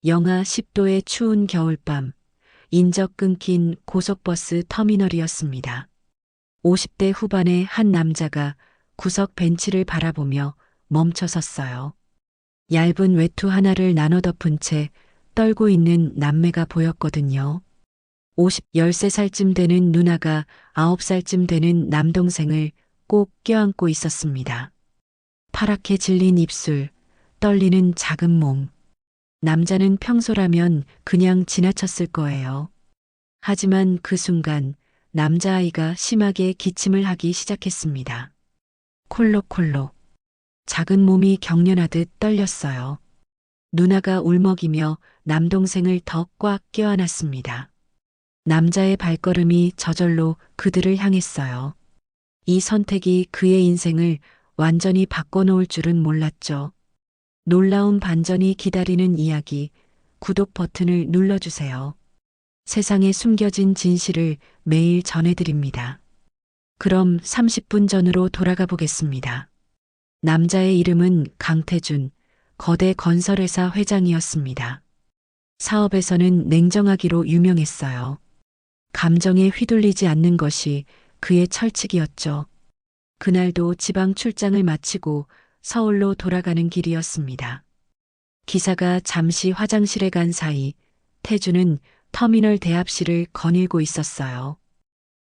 영하 10도의 추운 겨울밤, 인적 끊긴 고속버스 터미널이었습니다. 50대 후반의 한 남자가 구석 벤치를 바라보며 멈춰 섰어요. 얇은 외투 하나를 나눠 덮은 채 떨고 있는 남매가 보였거든요. 13살쯤 되는 누나가 9살쯤 되는 남동생을 꼭 껴안고 있었습니다. 파랗게 질린 입술, 떨리는 작은 몸. 남자는 평소라면 그냥 지나쳤을 거예요. 하지만 그 순간 남자아이가 심하게 기침을 하기 시작했습니다. 콜록콜록. 작은 몸이 경련하듯 떨렸어요. 누나가 울먹이며 남동생을 더 꽉 껴안았습니다. 남자의 발걸음이 저절로 그들을 향했어요. 이 선택이 그의 인생을 완전히 바꿔놓을 줄은 몰랐죠. 놀라운 반전이 기다리는 이야기, 구독 버튼을 눌러주세요. 세상에 숨겨진 진실을 매일 전해드립니다. 그럼 30분 전으로 돌아가 보겠습니다. 남자의 이름은 강태준, 거대 건설회사 회장이었습니다. 사업에서는 냉정하기로 유명했어요. 감정에 휘둘리지 않는 것이 그의 철칙이었죠. 그날도 지방 출장을 마치고 서울로 돌아가는 길이었습니다. 기사가 잠시 화장실에 간 사이 태주는 터미널 대합실을 거닐고 있었어요.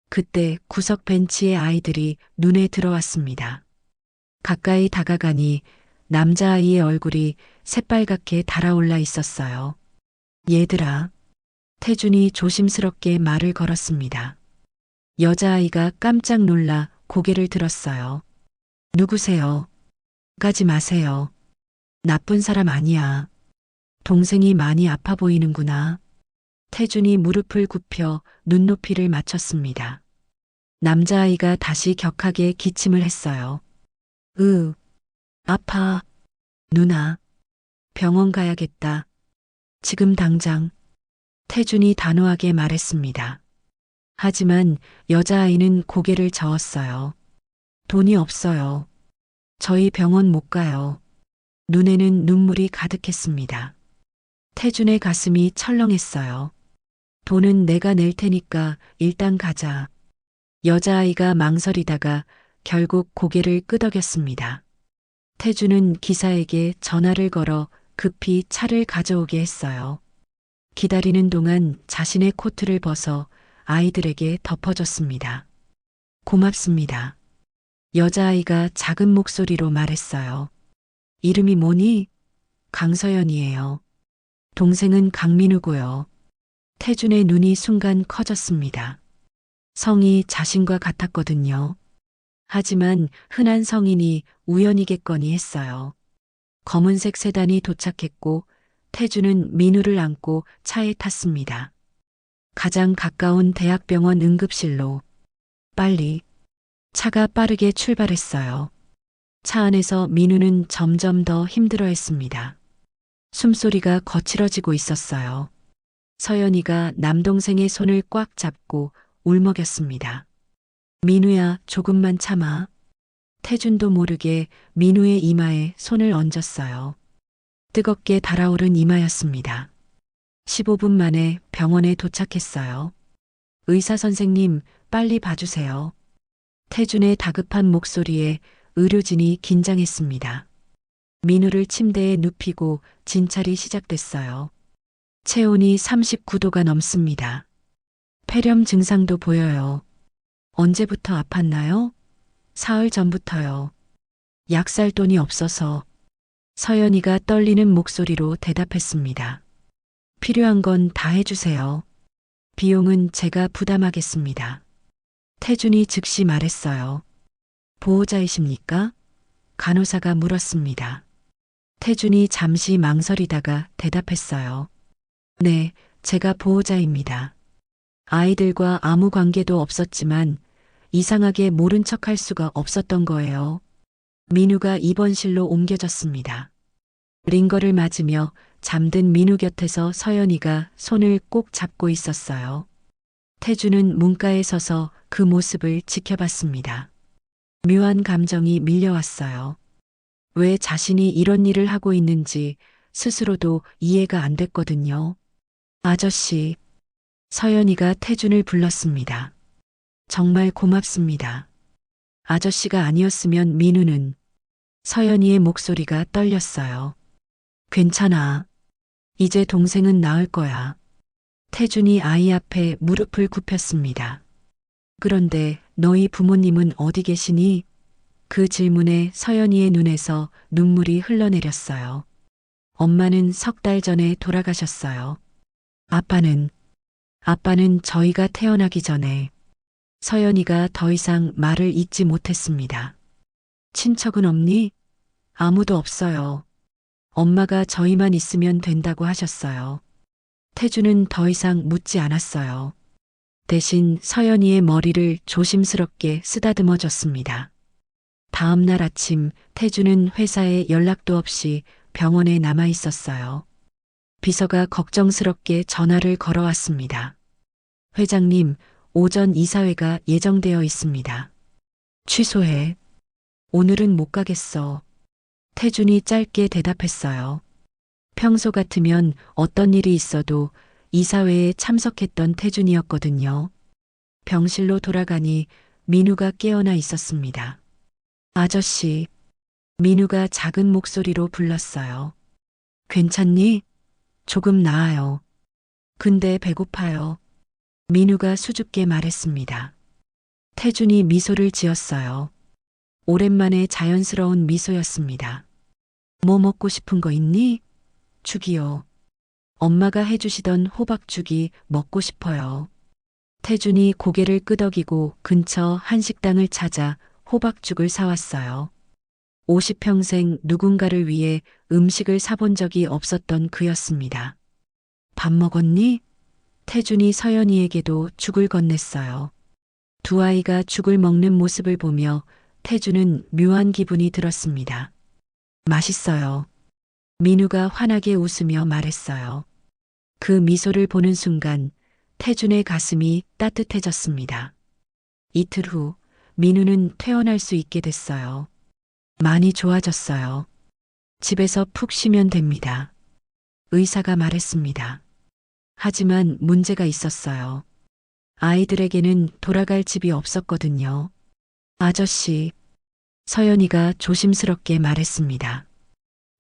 그때 구석 벤치의 아이들이 눈에 들어왔습니다. 가까이 다가가니 남자아이의 얼굴이 새빨갛게 달아올라 있었어요. 얘들아. 태준이 조심스럽게 말을 걸었습니다. 여자아이가 깜짝 놀라 고개를 들었어요. 누구세요? 가지 마세요. 나쁜 사람 아니야. 동생이 많이 아파 보이는구나. 태준이 무릎을 굽혀 눈높이를 맞췄습니다. 남자아이가 다시 격하게 기침을 했어요. 아파. 누나. 병원 가야겠다. 지금 당장. 태준이 단호하게 말했습니다. 하지만 여자아이는 고개를 저었어요. 돈이 없어요. 저희 병원 못 가요. 눈에는 눈물이 가득했습니다. 태준의 가슴이 철렁했어요. 돈은 내가 낼 테니까 일단 가자. 여자아이가 망설이다가 결국 고개를 끄덕였습니다. 태준은 기사에게 전화를 걸어 급히 차를 가져오게 했어요. 기다리는 동안 자신의 코트를 벗어 아이들에게 덮어줬습니다. 고맙습니다. 여자아이가 작은 목소리로 말했어요. 이름이 뭐니? 강서연이에요. 동생은 강민우고요. 태준의 눈이 순간 커졌습니다. 성이 자신과 같았거든요. 하지만 흔한 성인이 우연이겠거니 했어요. 검은색 세단이 도착했고 태준은 민우를 안고 차에 탔습니다. 가장 가까운 대학병원 응급실로. 빨리. 차가 빠르게 출발했어요. 차 안에서 민우는 점점 더 힘들어했습니다. 숨소리가 거칠어지고 있었어요. 서연이가 남동생의 손을 꽉 잡고 울먹였습니다. 민우야, 조금만 참아. 태준도 모르게 민우의 이마에 손을 얹었어요. 뜨겁게 달아오른 이마였습니다. 15분 만에 병원에 도착했어요. 의사 선생님, 빨리 봐주세요. 태준의 다급한 목소리에 의료진이 긴장했습니다. 민우를 침대에 눕히고 진찰이 시작됐어요. 체온이 39도가 넘습니다. 폐렴 증상도 보여요. 언제부터 아팠나요? 사흘 전부터요. 약 살 돈이 없어서. 서연이가 떨리는 목소리로 대답했습니다. 필요한 건 다 해주세요. 비용은 제가 부담하겠습니다. 태준이 즉시 말했어요. 보호자이십니까? 간호사가 물었습니다. 태준이 잠시 망설이다가 대답했어요. 네, 제가 보호자입니다. 아이들과 아무 관계도 없었지만 이상하게 모른 척할 수가 없었던 거예요. 민우가 입원실로 옮겨졌습니다. 링거를 맞으며 잠든 민우 곁에서 서연이가 손을 꼭 잡고 있었어요. 태준은 문가에 서서 그 모습을 지켜봤습니다. 묘한 감정이 밀려왔어요. 왜 자신이 이런 일을 하고 있는지 스스로도 이해가 안 됐거든요. 아저씨, 서연이가 태준을 불렀습니다. 정말 고맙습니다. 아저씨가 아니었으면 민우는 서연이의 목소리가 떨렸어요. 괜찮아. 이제 동생은 나을 거야. 태준이 아이 앞에 무릎을 굽혔습니다. 그런데 너희 부모님은 어디 계시니? 그 질문에 서연이의 눈에서 눈물이 흘러내렸어요. 엄마는 3달 전에 돌아가셨어요. 아빠는 저희가 태어나기 전에. 서연이가 더 이상 말을 잇지 못했습니다. 친척은 없니? 아무도 없어요. 엄마가 저희만 있으면 된다고 하셨어요. 태주는 더 이상 묻지 않았어요. 대신 서연이의 머리를 조심스럽게 쓰다듬어 줬습니다. 다음 날 아침 태주는 회사에 연락도 없이 병원에 남아 있었어요. 비서가 걱정스럽게 전화를 걸어왔습니다. 회장님, 오전 이사회가 예정되어 있습니다. 취소해. 오늘은 못 가겠어. 태준이 짧게 대답했어요. 평소 같으면 어떤 일이 있어도 이사회에 참석했던 태준이었거든요. 병실로 돌아가니 민우가 깨어나 있었습니다. 아저씨, 민우가 작은 목소리로 불렀어요. 괜찮니? 조금 나아요. 근데 배고파요. 민우가 수줍게 말했습니다. 태준이 미소를 지었어요. 오랜만에 자연스러운 미소였습니다. 뭐 먹고 싶은 거 있니? 죽이요. 엄마가 해주시던 호박죽이 먹고 싶어요. 태준이 고개를 끄덕이고 근처 한식당을 찾아 호박죽을 사왔어요. 50평생 누군가를 위해 음식을 사본 적이 없었던 그였습니다. 밥 먹었니? 태준이 서연이에게도 죽을 건넸어요. 두 아이가 죽을 먹는 모습을 보며 태준은 묘한 기분이 들었습니다. 맛있어요. 민우가 환하게 웃으며 말했어요. 그 미소를 보는 순간 태준의 가슴이 따뜻해졌습니다. 이틀 후 민우는 퇴원할 수 있게 됐어요. 많이 좋아졌어요. 집에서 푹 쉬면 됩니다. 의사가 말했습니다. 하지만 문제가 있었어요. 아이들에게는 돌아갈 집이 없었거든요. 아저씨, 서연이가 조심스럽게 말했습니다.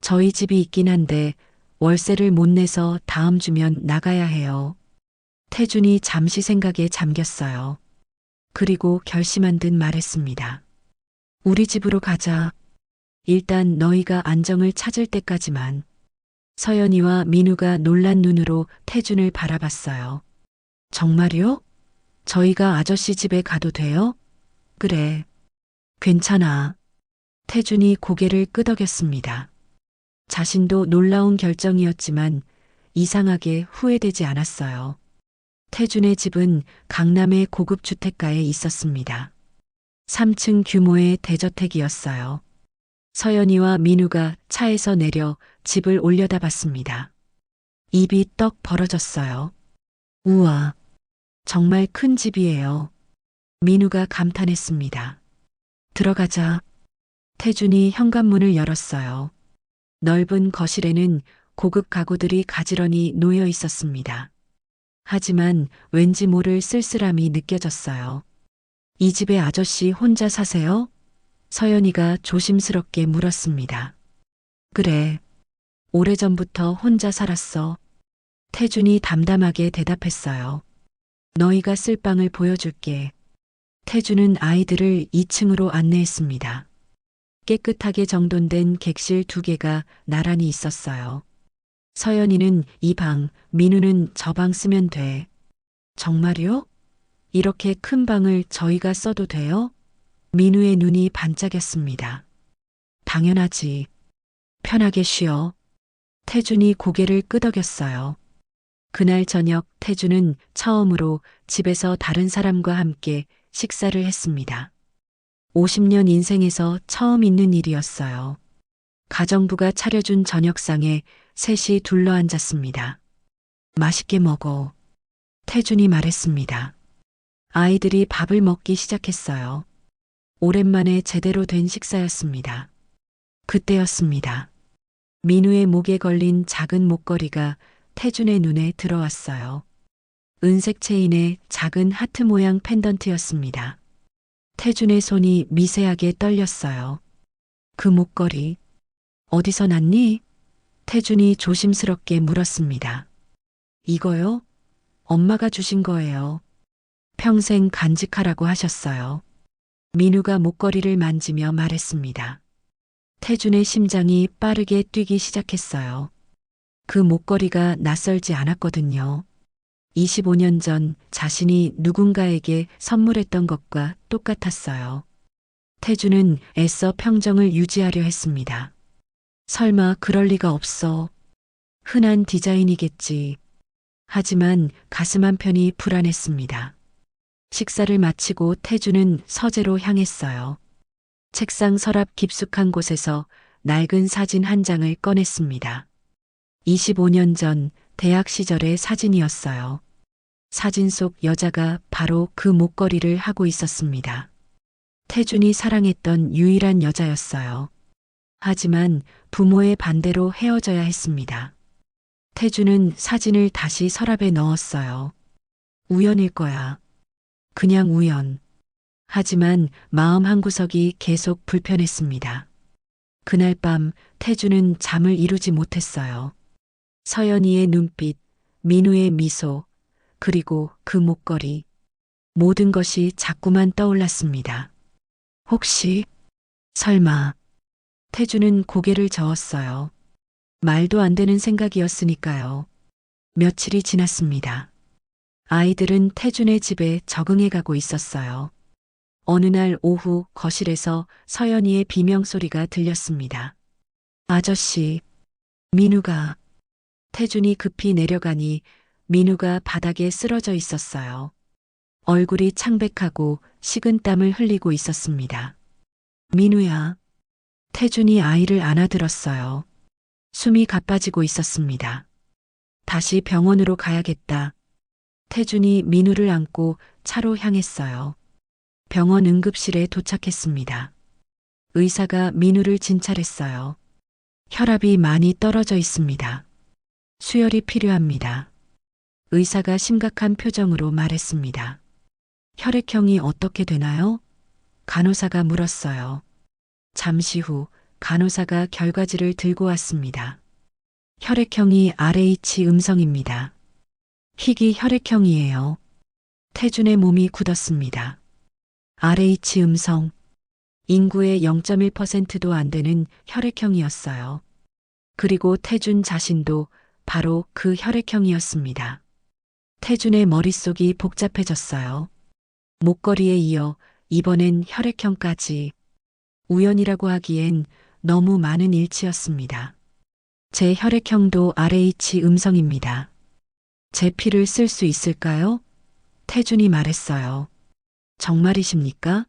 저희 집이 있긴 한데 월세를 못 내서 다음 주면 나가야 해요. 태준이 잠시 생각에 잠겼어요. 그리고 결심한 듯 말했습니다. 우리 집으로 가자. 일단 너희가 안정을 찾을 때까지만. 서연이와 민우가 놀란 눈으로 태준을 바라봤어요. 정말요? 저희가 아저씨 집에 가도 돼요? 그래. 괜찮아. 태준이 고개를 끄덕였습니다. 자신도 놀라운 결정이었지만 이상하게 후회되지 않았어요. 태준의 집은 강남의 고급 주택가에 있었습니다. 3층 규모의 대저택이었어요. 서연이와 민우가 차에서 내려 집을 올려다봤습니다. 입이 떡 벌어졌어요. 우와, 정말 큰 집이에요. 민우가 감탄했습니다. 들어가자. 태준이 현관문을 열었어요. 넓은 거실에는 고급 가구들이 가지런히 놓여 있었습니다. 하지만 왠지 모를 쓸쓸함이 느껴졌어요. 이 집에 아저씨 혼자 사세요? 서연이가 조심스럽게 물었습니다. 그래. 오래전부터 혼자 살았어. 태준이 담담하게 대답했어요. 너희가 쓸 방을 보여줄게. 태준은 아이들을 2층으로 안내했습니다. 깨끗하게 정돈된 객실 2개가 나란히 있었어요. 서연이는 이 방, 민우는 저 방 쓰면 돼. 정말요? 이렇게 큰 방을 저희가 써도 돼요? 민우의 눈이 반짝였습니다. 당연하지. 편하게 쉬어. 태준이 고개를 끄덕였어요. 그날 저녁 태준은 처음으로 집에서 다른 사람과 함께 식사를 했습니다. 50년 인생에서 처음 있는 일이었어요. 가정부가 차려준 저녁상에 셋이 둘러앉았습니다. 맛있게 먹어. 태준이 말했습니다. 아이들이 밥을 먹기 시작했어요. 오랜만에 제대로 된 식사였습니다. 그때였습니다. 민우의 목에 걸린 작은 목걸이가 태준의 눈에 들어왔어요. 은색 체인의 작은 하트 모양 펜던트였습니다. 태준의 손이 미세하게 떨렸어요. 그 목걸이, 어디서 났니? 태준이 조심스럽게 물었습니다. 이거요? 엄마가 주신 거예요. 평생 간직하라고 하셨어요. 민우가 목걸이를 만지며 말했습니다. 태준의 심장이 빠르게 뛰기 시작했어요. 그 목걸이가 낯설지 않았거든요. 25년 전 자신이 누군가에게 선물했던 것과 똑같았어요. 태준은 애써 평정을 유지하려 했습니다. 설마 그럴 리가 없어. 흔한 디자인이겠지. 하지만 가슴 한편이 불안했습니다. 식사를 마치고 태준은 서재로 향했어요. 책상 서랍 깊숙한 곳에서 낡은 사진 한 장을 꺼냈습니다. 25년 전 대학 시절의 사진이었어요. 사진 속 여자가 바로 그 목걸이를 하고 있었습니다. 태준이 사랑했던 유일한 여자였어요. 하지만 부모의 반대로 헤어져야 했습니다. 태준은 사진을 다시 서랍에 넣었어요. 우연일 거야. 그냥 우연. 하지만 마음 한구석이 계속 불편했습니다. 그날 밤 태준은 잠을 이루지 못했어요. 서연이의 눈빛, 민우의 미소, 그리고 그 목걸이. 모든 것이 자꾸만 떠올랐습니다. 혹시, 설마. 태준은 고개를 저었어요. 말도 안 되는 생각이었으니까요. 며칠이 지났습니다. 아이들은 태준의 집에 적응해 가고 있었어요. 어느 날 오후 거실에서 서연이의 비명소리가 들렸습니다. 아저씨, 민우가. 태준이 급히 내려가니 민우가 바닥에 쓰러져 있었어요. 얼굴이 창백하고 식은땀을 흘리고 있었습니다. 민우야. 태준이 아이를 안아들었어요. 숨이 가빠지고 있었습니다. 다시 병원으로 가야겠다. 태준이 민우를 안고 차로 향했어요. 병원 응급실에 도착했습니다. 의사가 민우를 진찰했어요. 혈압이 많이 떨어져 있습니다. 수혈이 필요합니다. 의사가 심각한 표정으로 말했습니다. 혈액형이 어떻게 되나요? 간호사가 물었어요. 잠시 후 간호사가 결과지를 들고 왔습니다. 혈액형이 RH 음성입니다. 희귀 혈액형이에요. 태준의 몸이 굳었습니다. RH 음성. 인구의 0.1%도 안 되는 혈액형이었어요. 그리고 태준 자신도 바로 그 혈액형이었습니다. 태준의 머릿속이 복잡해졌어요. 목걸이에 이어 이번엔 혈액형까지. 우연이라고 하기엔 너무 많은 일치였습니다. 제 혈액형도 RH 음성입니다. 제 피를 쓸 수 있을까요? 태준이 말했어요. 정말이십니까?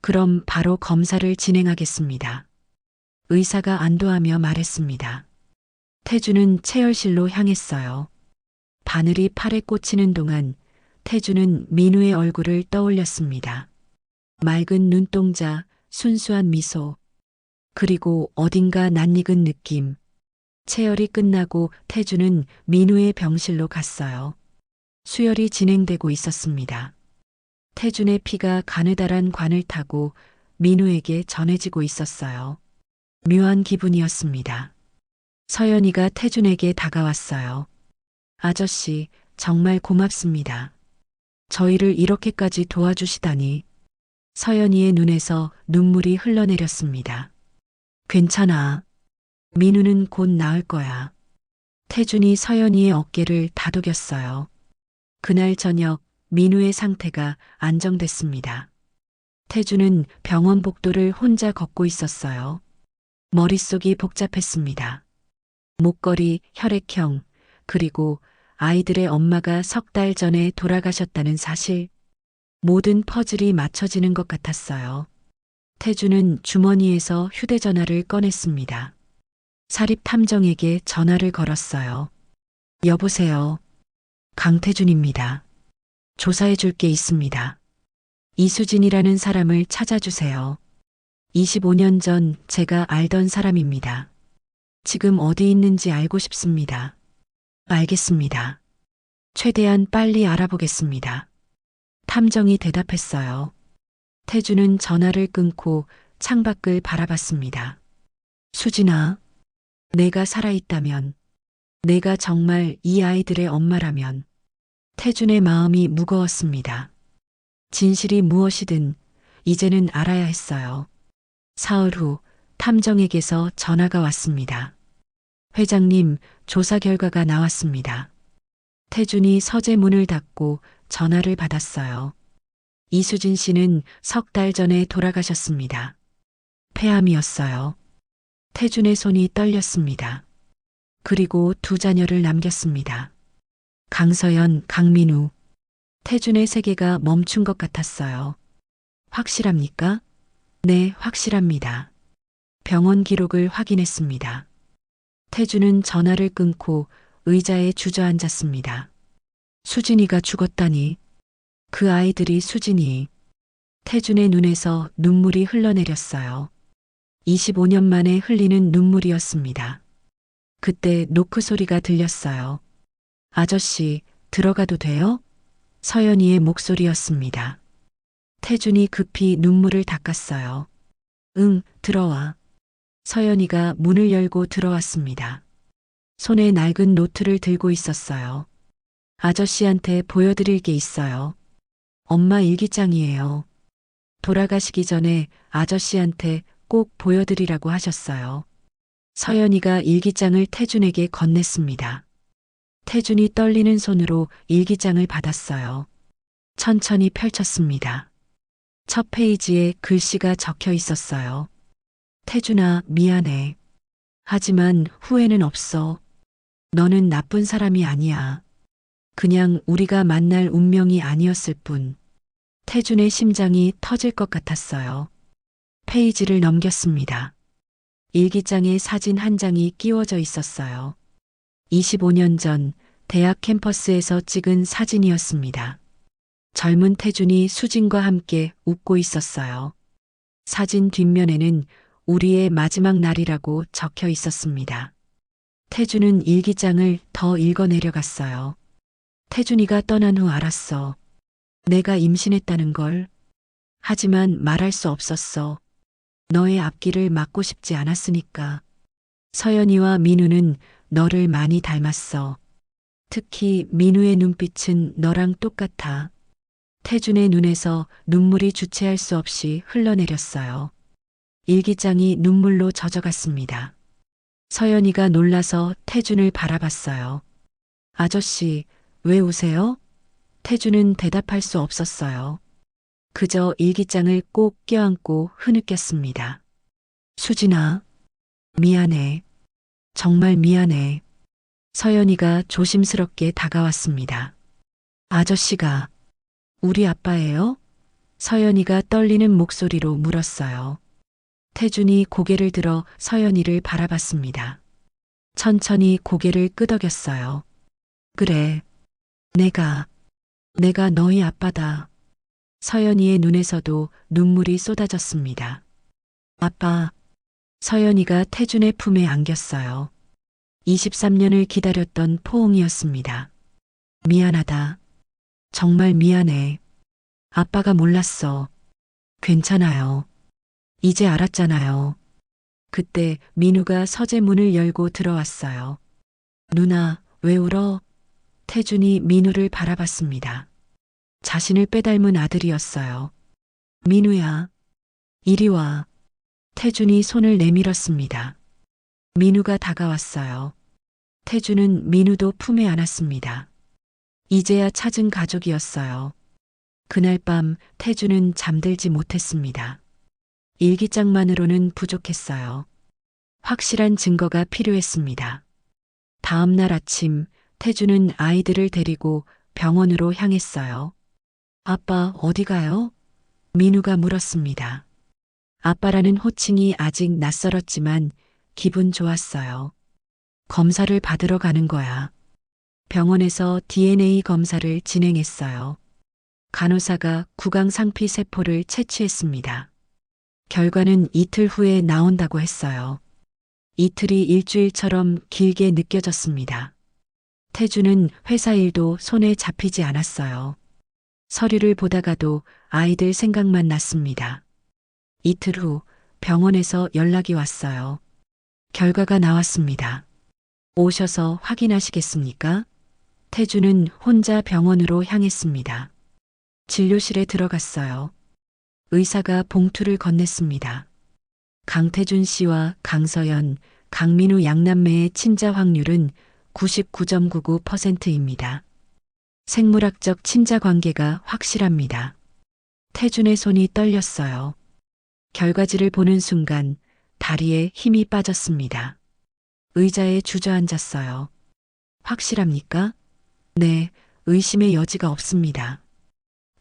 그럼 바로 검사를 진행하겠습니다. 의사가 안도하며 말했습니다. 태준은 체열실로 향했어요. 바늘이 팔에 꽂히는 동안 태준은 민우의 얼굴을 떠올렸습니다. 맑은 눈동자, 순수한 미소, 그리고 어딘가 낯익은 느낌. 체열이 끝나고 태준은 민우의 병실로 갔어요. 수혈이 진행되고 있었습니다. 태준의 피가 가느다란 관을 타고 민우에게 전해지고 있었어요. 묘한 기분이었습니다. 서연이가 태준에게 다가왔어요. 아저씨, 정말 고맙습니다. 저희를 이렇게까지 도와주시다니. 서연이의 눈에서 눈물이 흘러내렸습니다. 괜찮아. 민우는 곧 나을 거야. 태준이 서연이의 어깨를 다독였어요. 그날 저녁 민우의 상태가 안정됐습니다. 태준은 병원 복도를 혼자 걷고 있었어요. 머릿속이 복잡했습니다. 목걸이, 혈액형, 그리고 아이들의 엄마가 석 달 전에 돌아가셨다는 사실. 모든 퍼즐이 맞춰지는 것 같았어요. 태준은 주머니에서 휴대전화를 꺼냈습니다. 사립탐정에게 전화를 걸었어요. 여보세요. 강태준입니다. 조사해 줄 게 있습니다. 이수진이라는 사람을 찾아주세요. 25년 전 제가 알던 사람입니다. 지금 어디 있는지 알고 싶습니다. 알겠습니다. 최대한 빨리 알아보겠습니다. 탐정이 대답했어요. 태주는 전화를 끊고 창밖을 바라봤습니다. 수진아, 내가 살아있다면, 내가 정말 이 아이들의 엄마라면, 태준의 마음이 무거웠습니다. 진실이 무엇이든 이제는 알아야 했어요. 사흘 후 탐정에게서 전화가 왔습니다. 회장님, 조사 결과가 나왔습니다. 태준이 서재 문을 닫고 전화를 받았어요. 이수진 씨는 석 달 전에 돌아가셨습니다. 폐암이었어요. 태준의 손이 떨렸습니다. 그리고 두 자녀를 남겼습니다. 강서연, 강민우. 태준의 세계가 멈춘 것 같았어요. 확실합니까? 네, 확실합니다. 병원 기록을 확인했습니다. 태준은 전화를 끊고 의자에 주저앉았습니다. 수진이가 죽었다니. 그 아이들이 수진이. 태준의 눈에서 눈물이 흘러내렸어요. 25년 만에 흘리는 눈물이었습니다. 그때 노크 소리가 들렸어요. 아저씨, 들어가도 돼요? 서연이의 목소리였습니다. 태준이 급히 눈물을 닦았어요. 응, 들어와. 서연이가 문을 열고 들어왔습니다. 손에 낡은 노트를 들고 있었어요. 아저씨한테 보여드릴 게 있어요. 엄마 일기장이에요. 돌아가시기 전에 아저씨한테 꼭 보여드리라고 하셨어요. 서연이가 일기장을 태준에게 건넸습니다. 태준이 떨리는 손으로 일기장을 받았어요. 천천히 펼쳤습니다. 첫 페이지에 글씨가 적혀 있었어요. 태준아, 미안해. 하지만 후회는 없어. 너는 나쁜 사람이 아니야. 그냥 우리가 만날 운명이 아니었을 뿐. 태준의 심장이 터질 것 같았어요. 페이지를 넘겼습니다. 일기장에 사진 한 장이 끼워져 있었어요. 25년 전 대학 캠퍼스에서 찍은 사진이었습니다. 젊은 태준이 수진과 함께 웃고 있었어요. 사진 뒷면에는 우리의 마지막 날이라고 적혀 있었습니다. 태준은 일기장을 더 읽어 내려갔어요. 태준이가 떠난 후 알았어. 내가 임신했다는 걸. 하지만 말할 수 없었어. 너의 앞길을 막고 싶지 않았으니까. 서연이와 민우는 너를 많이 닮았어. 특히 민우의 눈빛은 너랑 똑같아. 태준의 눈에서 눈물이 주체할 수 없이 흘러내렸어요. 일기장이 눈물로 젖어갔습니다. 서연이가 놀라서 태준을 바라봤어요. 아저씨, 왜 우세요? 태준은 대답할 수 없었어요. 그저 일기장을 꼭 껴안고 흐느꼈습니다. 수진아, 미안해. 정말 미안해. 서연이가 조심스럽게 다가왔습니다. 아저씨가 우리 아빠예요? 서연이가 떨리는 목소리로 물었어요. 태준이 고개를 들어 서연이를 바라봤습니다. 천천히 고개를 끄덕였어요. 그래, 내가 너희 아빠다. 서연이의 눈에서도 눈물이 쏟아졌습니다. 아빠, 서연이가 태준의 품에 안겼어요. 23년을 기다렸던 포옹이었습니다. 미안하다. 정말 미안해. 아빠가 몰랐어. 괜찮아요. 이제 알았잖아요. 그때 민우가 서재 문을 열고 들어왔어요. 누나, 왜 울어? 태준이 민우를 바라봤습니다. 자신을 빼닮은 아들이었어요. 민우야, 이리 와. 태준이 손을 내밀었습니다. 민우가 다가왔어요. 태준은 민우도 품에 안았습니다. 이제야 찾은 가족이었어요. 그날 밤 태준은 잠들지 못했습니다. 일기장만으로는 부족했어요. 확실한 증거가 필요했습니다. 다음 날 아침 태준은 아이들을 데리고 병원으로 향했어요. 아빠 어디 가요? 민우가 물었습니다. 아빠라는 호칭이 아직 낯설었지만 기분 좋았어요. 검사를 받으러 가는 거야. 병원에서 DNA 검사를 진행했어요. 간호사가 구강상피 세포를 채취했습니다. 결과는 이틀 후에 나온다고 했어요. 이틀이 일주일처럼 길게 느껴졌습니다. 태주는 회사 일도 손에 잡히지 않았어요. 서류를 보다가도 아이들 생각만 났습니다. 이틀 후 병원에서 연락이 왔어요. 결과가 나왔습니다. 오셔서 확인하시겠습니까? 태주는 혼자 병원으로 향했습니다. 진료실에 들어갔어요. 의사가 봉투를 건넸습니다. 강태준 씨와 강서연, 강민우 양남매의 친자 확률은 99.99%입니다. 생물학적 친자 관계가 확실합니다. 태준의 손이 떨렸어요. 결과지를 보는 순간 다리에 힘이 빠졌습니다. 의자에 주저앉았어요. 확실합니까? 네, 의심의 여지가 없습니다.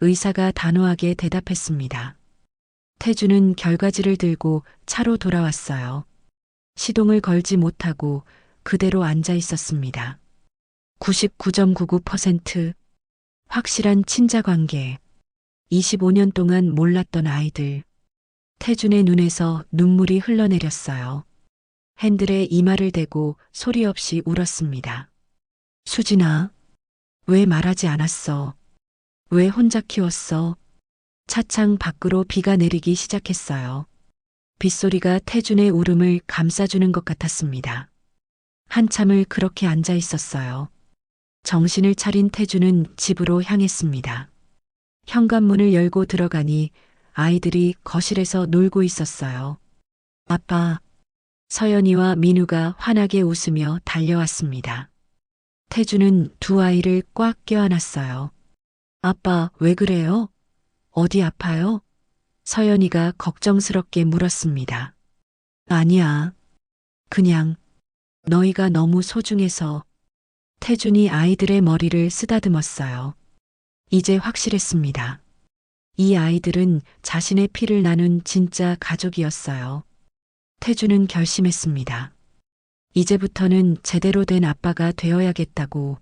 의사가 단호하게 대답했습니다. 태주는 결과지를 들고 차로 돌아왔어요. 시동을 걸지 못하고 그대로 앉아 있었습니다. 99.99% 확실한 친자 관계. 25년 동안 몰랐던 아이들. 태준의 눈에서 눈물이 흘러내렸어요. 핸들에 이마를 대고 소리 없이 울었습니다. 수진아, 왜 말하지 않았어? 왜 혼자 키웠어? 차창 밖으로 비가 내리기 시작했어요. 빗소리가 태준의 울음을 감싸주는 것 같았습니다. 한참을 그렇게 앉아 있었어요. 정신을 차린 태준은 집으로 향했습니다. 현관문을 열고 들어가니 아이들이 거실에서 놀고 있었어요. 아빠, 서연이와 민우가 환하게 웃으며 달려왔습니다. 태준은 두 아이를 꽉 껴안았어요. 아빠, 왜 그래요? 어디 아파요? 서연이가 걱정스럽게 물었습니다. 아니야. 그냥 너희가 너무 소중해서. 태준이 아이들의 머리를 쓰다듬었어요. 이제 확실했습니다. 이 아이들은 자신의 피를 나눈 진짜 가족이었어요. 태준은 결심했습니다. 이제부터는 제대로 된 아빠가 되어야겠다고.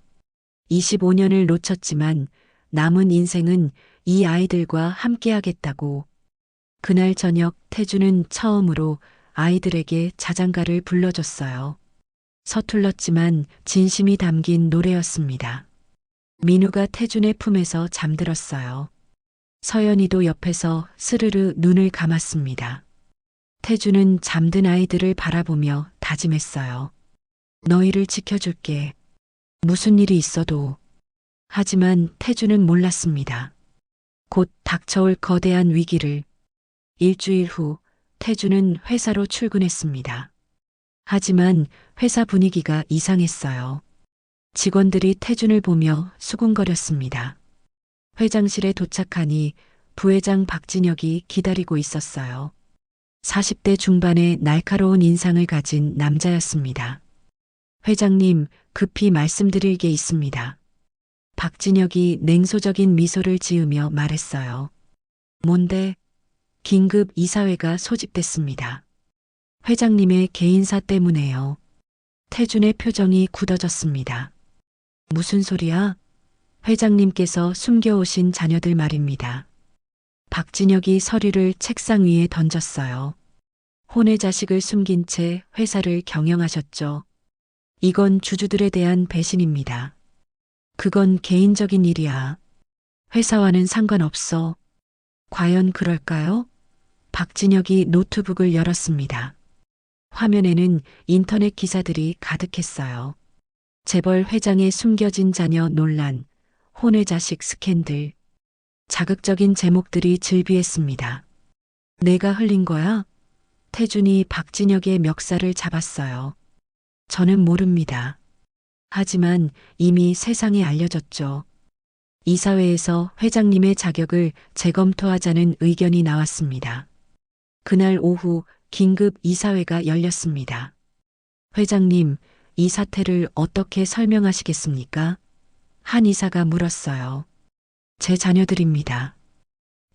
25년을 놓쳤지만 남은 인생은 이 아이들과 함께하겠다고. 그날 저녁 태준은 처음으로 아이들에게 자장가를 불러줬어요. 서툴렀지만 진심이 담긴 노래였습니다. 민우가 태준의 품에서 잠들었어요. 서연이도 옆에서 스르르 눈을 감았습니다. 태준은 잠든 아이들을 바라보며 다짐했어요. 너희를 지켜줄게. 무슨 일이 있어도. 하지만 태준은 몰랐습니다. 곧 닥쳐올 거대한 위기를. 일주일 후 태준은 회사로 출근했습니다. 하지만 회사 분위기가 이상했어요. 직원들이 태준을 보며 수군거렸습니다. 회장실에 도착하니 부회장 박진혁이 기다리고 있었어요. 40대 중반의 날카로운 인상을 가진 남자였습니다. 회장님, 급히 말씀드릴 게 있습니다. 박진혁이 냉소적인 미소를 지으며 말했어요. 뭔데? 긴급 이사회가 소집됐습니다. 회장님의 개인사 때문에요. 태준의 표정이 굳어졌습니다. 무슨 소리야? 회장님께서 숨겨오신 자녀들 말입니다. 박진혁이 서류를 책상 위에 던졌어요. 혼의 자식을 숨긴 채 회사를 경영하셨죠. 이건 주주들에 대한 배신입니다. 그건 개인적인 일이야. 회사와는 상관없어. 과연 그럴까요? 박진혁이 노트북을 열었습니다. 화면에는 인터넷 기사들이 가득했어요. 재벌 회장의 숨겨진 자녀 논란, 혼의 자식 스캔들. 자극적인 제목들이 즐비했습니다. 내가 흘린 거야? 태준이 박진혁의 멱살을 잡았어요. 저는 모릅니다. 하지만 이미 세상에 알려졌죠. 이사회에서 회장님의 자격을 재검토하자는 의견이 나왔습니다. 그날 오후 긴급 이사회가 열렸습니다. 회장님, 이 사태를 어떻게 설명하시겠습니까? 한 이사가 물었어요. 제 자녀들입니다.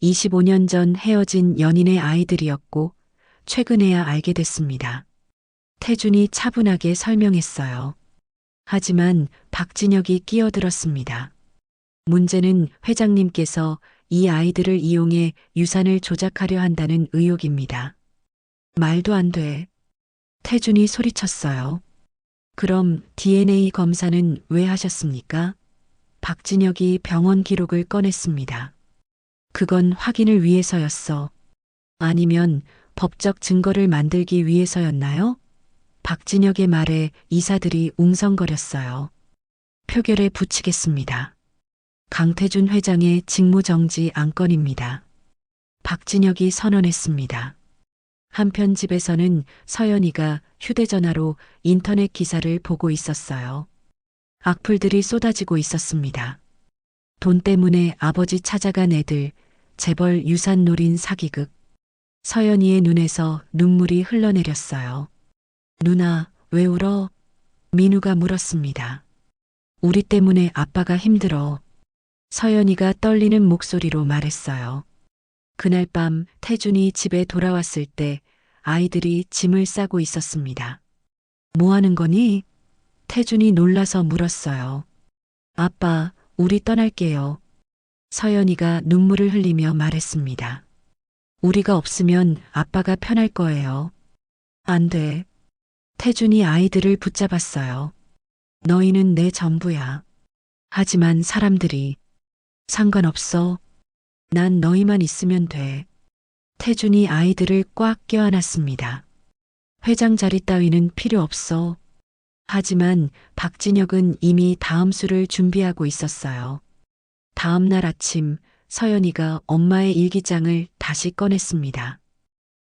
25년 전 헤어진 연인의 아이들이었고 최근에야 알게 됐습니다. 태준이 차분하게 설명했어요. 하지만 박진혁이 끼어들었습니다. 문제는 회장님께서 이 아이들을 이용해 유산을 조작하려 한다는 의혹입니다. 말도 안 돼. 태준이 소리쳤어요. 그럼 DNA 검사는 왜 하셨습니까? 박진혁이 병원 기록을 꺼냈습니다. 그건 확인을 위해서였어. 아니면 법적 증거를 만들기 위해서였나요? 박진혁의 말에 이사들이 웅성거렸어요. 표결에 붙이겠습니다. 강태준 회장의 직무정지 안건입니다. 박진혁이 선언했습니다. 한편 집에서는 서연이가 휴대전화로 인터넷 기사를 보고 있었어요. 악플들이 쏟아지고 있었습니다. 돈 때문에 아버지 찾아간 애들, 재벌 유산 노린 사기극. 서연이의 눈에서 눈물이 흘러내렸어요. 누나, 왜 울어? 민우가 물었습니다. 우리 때문에 아빠가 힘들어. 서연이가 떨리는 목소리로 말했어요. 그날 밤 태준이 집에 돌아왔을 때 아이들이 짐을 싸고 있었습니다. 뭐 하는 거니? 태준이 놀라서 물었어요. 아빠, 우리 떠날게요. 서연이가 눈물을 흘리며 말했습니다. 우리가 없으면 아빠가 편할 거예요. 안 돼. 태준이 아이들을 붙잡았어요. 너희는 내 전부야. 하지만 사람들이 상관없어. 난 너희만 있으면 돼. 태준이 아이들을 꽉 껴안았습니다. 회장 자리 따위는 필요 없어. 하지만 박진혁은 이미 다음 수를 준비하고 있었어요. 다음 날 아침 서연이가 엄마의 일기장을 다시 꺼냈습니다.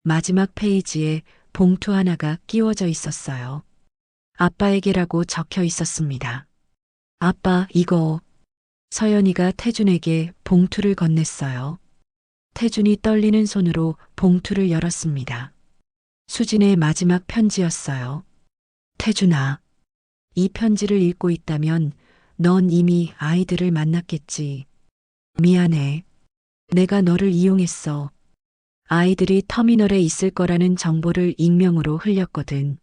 마지막 페이지에 봉투 하나가 끼워져 있었어요. 아빠에게라고 적혀 있었습니다. 아빠, 이거. 서연이가 태준에게 봉투를 건넸어요. 태준이 떨리는 손으로 봉투를 열었습니다. 수진의 마지막 편지였어요. 태준아, 이 편지를 읽고 있다면 넌 이미 아이들을 만났겠지. 미안해. 내가 너를 이용했어. 아이들이 터미널에 있을 거라는 정보를 익명으로 흘렸거든.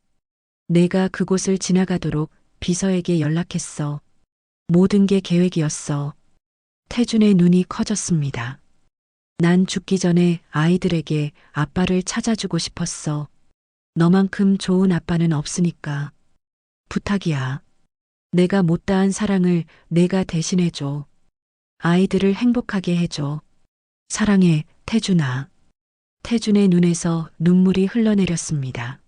내가 그곳을 지나가도록 비서에게 연락했어. 모든 게 계획이었어. 태준의 눈이 커졌습니다. 난 죽기 전에 아이들에게 아빠를 찾아주고 싶었어. 너만큼 좋은 아빠는 없으니까. 부탁이야. 내가 못다한 사랑을 내가 대신해줘. 아이들을 행복하게 해줘. 사랑해, 태준아. 태준의 눈에서 눈물이 흘러내렸습니다.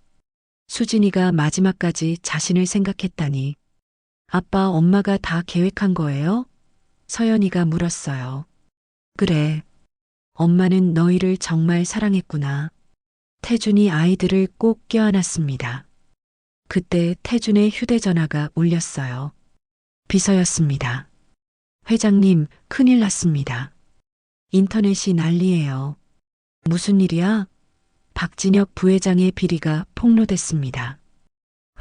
수진이가 마지막까지 자신을 생각했다니. 아빠, 엄마가 다 계획한 거예요? 서연이가 물었어요. 그래. 엄마는 너희를 정말 사랑했구나. 태준이 아이들을 꼭 껴안았습니다. 그때 태준의 휴대전화가 울렸어요. 비서였습니다. 회장님, 큰일 났습니다. 인터넷이 난리예요. 무슨 일이야? 박진혁 부회장의 비리가 폭로됐습니다.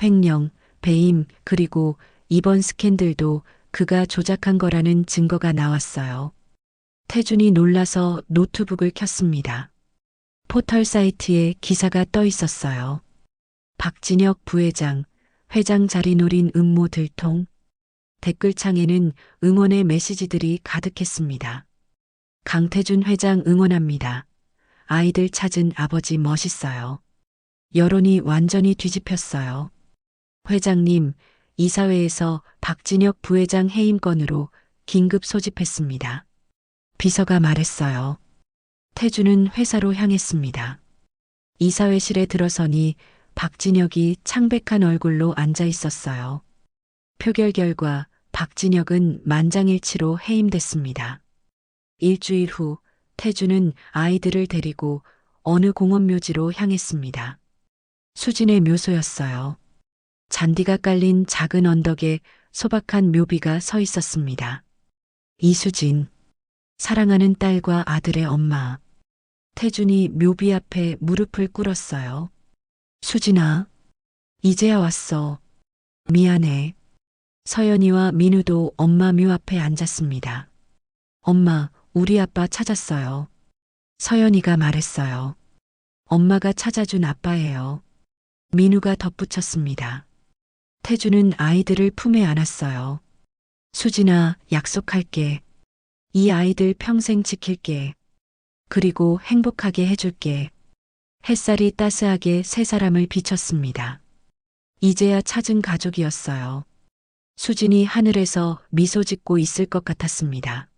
횡령, 배임, 그리고 이번 스캔들도 그가 조작한 거라는 증거가 나왔어요. 태준이 놀라서 노트북을 켰습니다. 포털 사이트에 기사가 떠 있었어요. 박진혁 부회장, 회장 자리 노린 음모 들통. 댓글창에는 응원의 메시지들이 가득했습니다. 강태준 회장 응원합니다. 아이들 찾은 아버지 멋있어요. 여론이 완전히 뒤집혔어요. 회장님, 이사회에서 박진혁 부회장 해임건으로 긴급 소집했습니다. 비서가 말했어요. 태준은 회사로 향했습니다. 이사회실에 들어서니 박진혁이 창백한 얼굴로 앉아 있었어요. 표결 결과 박진혁은 만장일치로 해임됐습니다. 일주일 후 태준은 아이들을 데리고 어느 공원 묘지로 향했습니다. 수진의 묘소였어요. 잔디가 깔린 작은 언덕에 소박한 묘비가 서 있었습니다. 이수진, 사랑하는 딸과 아들의 엄마. 태준이 묘비 앞에 무릎을 꿇었어요. 수진아, 이제야 왔어. 미안해. 서연이와 민우도 엄마 묘 앞에 앉았습니다. 엄마, 우리 아빠 찾았어요. 서연이가 말했어요. 엄마가 찾아준 아빠예요. 민우가 덧붙였습니다. 태준은 아이들을 품에 안았어요. 수진아, 약속할게. 이 아이들 평생 지킬게. 그리고 행복하게 해줄게. 햇살이 따스하게 세 사람을 비췄습니다. 이제야 찾은 가족이었어요. 수진이 하늘에서 미소 짓고 있을 것 같았습니다.